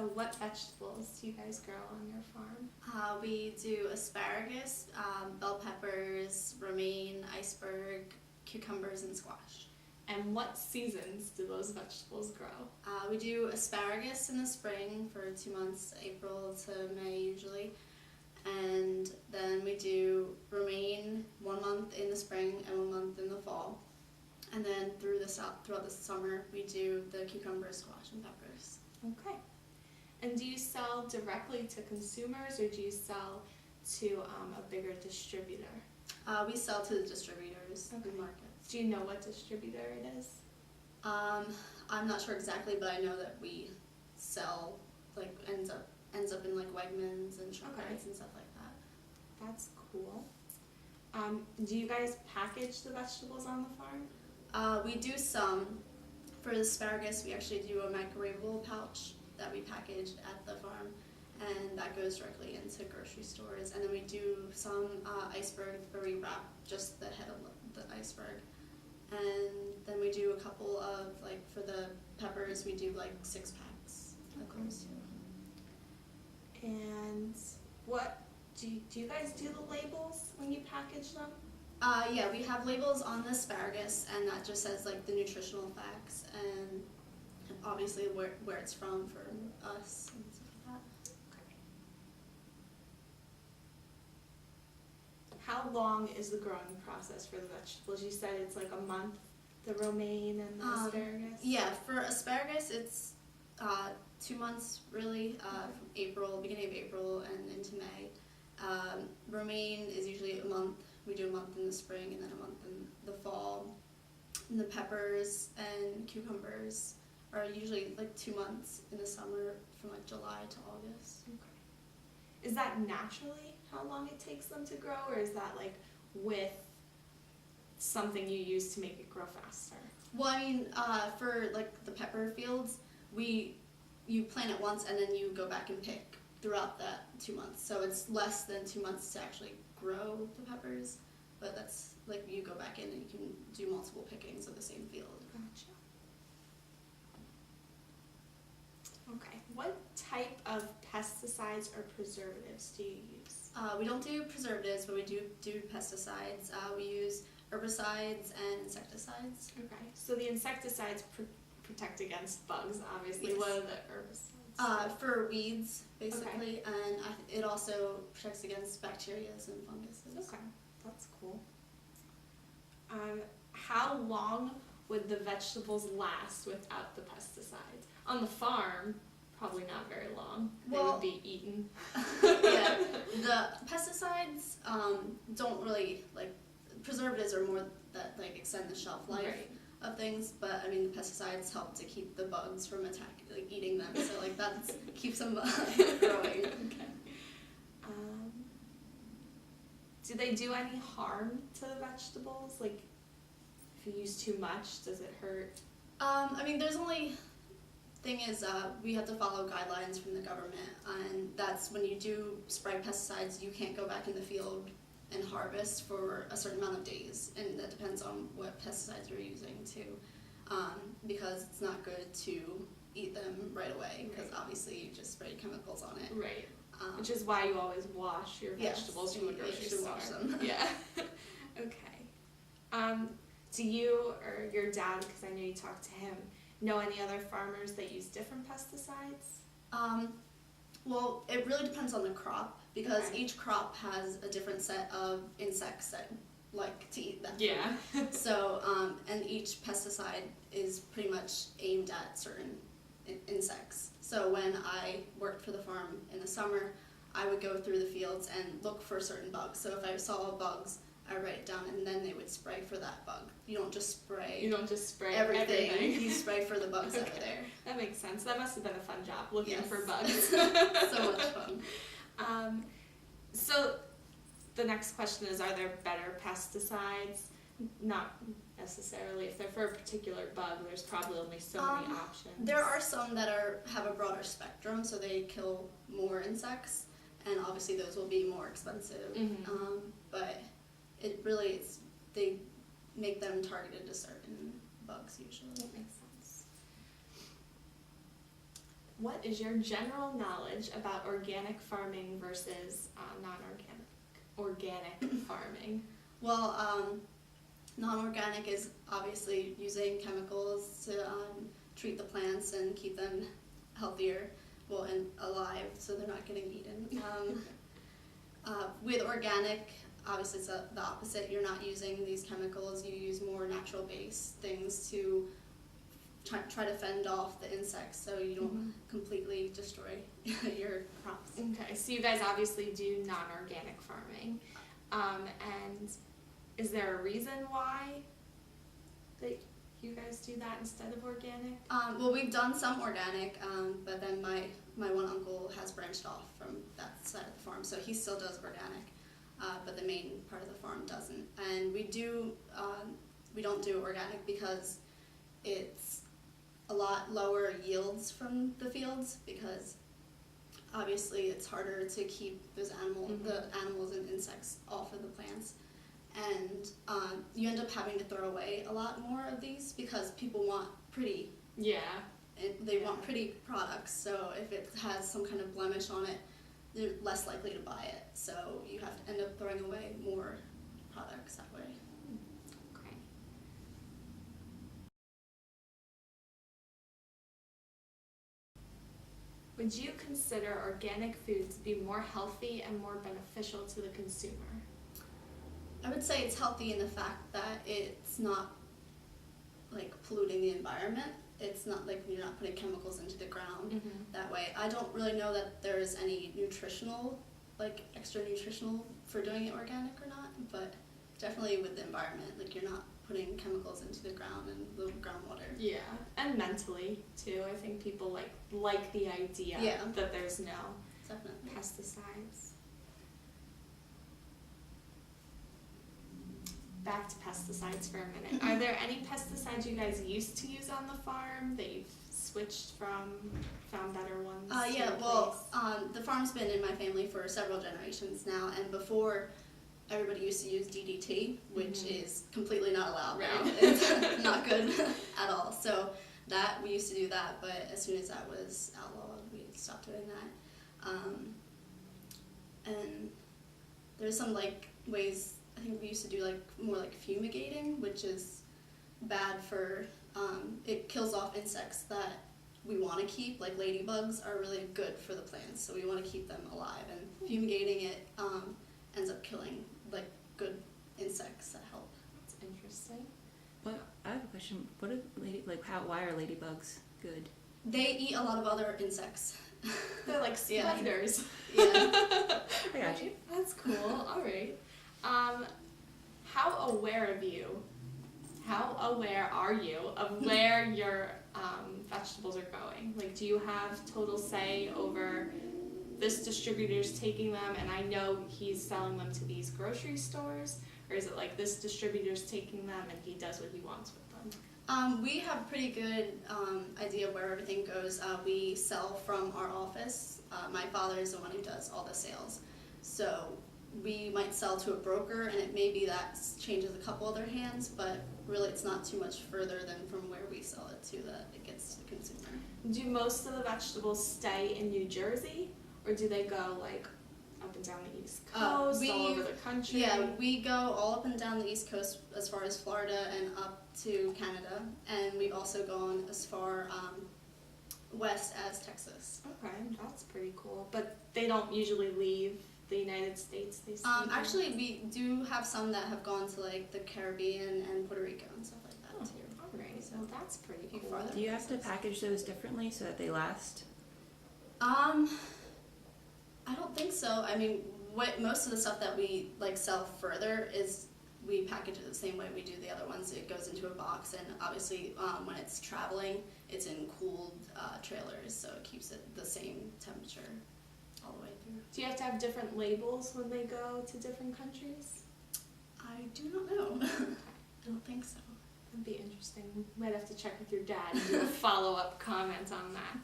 So what vegetables do you guys grow on your farm? We do asparagus, bell peppers, romaine, iceberg, cucumbers, and squash. And what seasons do those vegetables grow? We do asparagus in the spring for 2 months, April to May usually. And then we do romaine 1 month in the spring and 1 month in the fall. And then throughout the summer, we do the cucumber, squash, and peppers. Okay. And do you sell directly to consumers, or do you sell to a bigger distributor? We sell to the distributors and markets. Do you know what distributor it is? I'm not sure exactly, but I know that we sell, like, ends up in like Wegmans and ShopRite and stuff like that. That's cool. Do you guys package the vegetables on the farm? We do some. For the asparagus, we actually do a microwavable pouch that we package at the farm, and that goes directly into grocery stores. And then we do some iceberg where we wrap just the head of the iceberg. And then we do a couple of, like, for the peppers, we do like 6 packs of those too. And what do you guys do the labels when you package them? Yeah, we have labels on the asparagus, and that just says like the nutritional facts and obviously where it's from for us and stuff like that. How long is the growing process for the vegetables? You said it's like a month, the romaine and the asparagus? Yeah, for asparagus it's 2 months really, from beginning of April and into May. Romaine is usually a month. We do a month in the spring and then a month in the fall. And the peppers and cucumbers are usually like 2 months in the summer, from like July to August. Okay. Is that naturally how long it takes them to grow, or is that like with something you use to make it grow faster? Well, I mean, for like the pepper fields, you plant it once and then you go back and pick throughout that 2 months. So it's less than 2 months to actually grow the peppers, but that's like you go back in and you can do multiple pickings of the same field. Gotcha. Okay. What type of pesticides or preservatives do you use? We don't do preservatives, but we do pesticides. We use herbicides and insecticides. Okay. So the insecticides protect against bugs, obviously. Yes. What are the herbicides? For weeds, basically, and it also protects against bacteria and funguses. Okay, that's cool. How long would the vegetables last without the pesticides? On the farm, probably not very long. They would be eaten. Yeah, the pesticides don't really, like, preservatives are more that like extend the shelf life of things, but I mean the pesticides help to keep the bugs from eating them, so like that keeps them growing. Okay. Do they do any harm to the vegetables? Like, if you use too much, does it hurt? I mean, there's only thing is we have to follow guidelines from the government, and that's when you do spray pesticides, you can't go back in the field and harvest for a certain amount of days, and that depends on what pesticides you're using too, because it's not good to eat them right away, because obviously you just sprayed chemicals on it. Right. Which is why you always wash your vegetables from the grocery store. Wash them. Yeah. Okay. Do you or your dad, because I know you talked to him, know any other farmers that use different pesticides? Well, it really depends on the crop, because each crop has a different set of insects that like to eat that food. Yeah. So, and each pesticide is pretty much aimed at certain insects. So when I worked for the farm in the summer, I would go through the fields and look for certain bugs. So if I saw bugs, I write it down, and then they would spray for that bug. You don't just spray. You don't just spray everything. You spray for the bugs that are there. That makes sense. That must have been a fun job, looking for bugs. So much fun. So the next question is, are there better pesticides? Not necessarily. If they're for a particular bug, there's probably only so many options. There are some that have a broader spectrum, so they kill more insects, and obviously those will be more expensive. But it really they make them targeted to certain bugs usually. That makes sense. what is your general knowledge about organic farming versus organic farming? Well, non-organic is obviously using chemicals to treat the plants and keep them healthier, well, and alive, so they're not getting eaten. With organic, obviously it's the opposite. You're not using these chemicals. You use more natural-based things to try to fend off the insects so you don't completely destroy your crops. Okay, so you guys obviously do non-organic farming. And is there a reason why that you guys do that instead of organic? Well, we've done some organic, but then my one uncle has branched off from that side of the farm, so he still does organic, but the main part of the farm doesn't. And we don't do organic because it's a lot lower yields from the fields, because obviously it's harder to keep those the animals and insects off of the plants. And you end up having to throw away a lot more of these because people want pretty. Yeah. They want pretty products, so if it has some kind of blemish on it, they're less likely to buy it. So you have to end up throwing away more products that way. Okay. Would you consider organic foods to be more healthy and more beneficial to the consumer? I would say it's healthy in the fact that it's not like polluting the environment. It's not like you're not putting chemicals into the ground that way. I don't really know that there's any nutritional, like extra nutritional for doing it organic or not, but definitely with the environment, like you're not putting chemicals into the ground and the groundwater. Yeah, and mentally too. I think people like the idea that there's no Definitely. pesticides. Back to pesticides for a minute. Are there any pesticides you guys used to use on the farm that you've switched from, found better ones? Yeah, well, the farm's been in my family for several generations now, and before everybody used to use DDT, which is completely not allowed now. It's not good at all. So that we used to do that, but as soon as that was outlawed, we stopped doing that. And there's some like ways. I think we used to do like more like fumigating, which is bad for, it kills off insects that we want to keep. Like ladybugs are really good for the plants, so we want to keep them alive. And fumigating it ends up killing like good insects that help. That's interesting. Well, I have a question. What are why are ladybugs good? They eat a lot of other insects. They're like spiders. Yeah. I got you. That's cool. All right. How aware are you of where your vegetables are going? Like, do you have total say over this distributor's taking them and I know he's selling them to these grocery stores? Or is it like this distributor's taking them and he does what he wants with them? We have a pretty good idea of where everything goes. We sell from our office. My father is the one who does all the sales. So we might sell to a broker, and it may be that changes a couple other hands, but really it's not too much further than from where we sell it to that it gets to the consumer. Do most of the vegetables stay in New Jersey, or do they go like up and down the East Coast, all over the country? Yeah, we go all up and down the East Coast as far as Florida and up to Canada, and we've also gone as far west as Texas. Okay, that's pretty cool. But they don't usually leave the United States, they say? Actually, we do have some that have gone to like the Caribbean and Puerto Rico and stuff like that too. Alright, so that's pretty cool. farther. Do you have to package those differently so that they last? I don't think so. I mean, most of the stuff that we like sell further is we package it the same way we do the other ones. It goes into a box, and obviously when it's traveling, it's in cooled trailers, so it keeps it the same temperature all the way through. Do you have to have different labels when they go to different countries? I do not know. I don't think so. That'd be interesting. We might have to check with your dad and do a follow-up comment on that.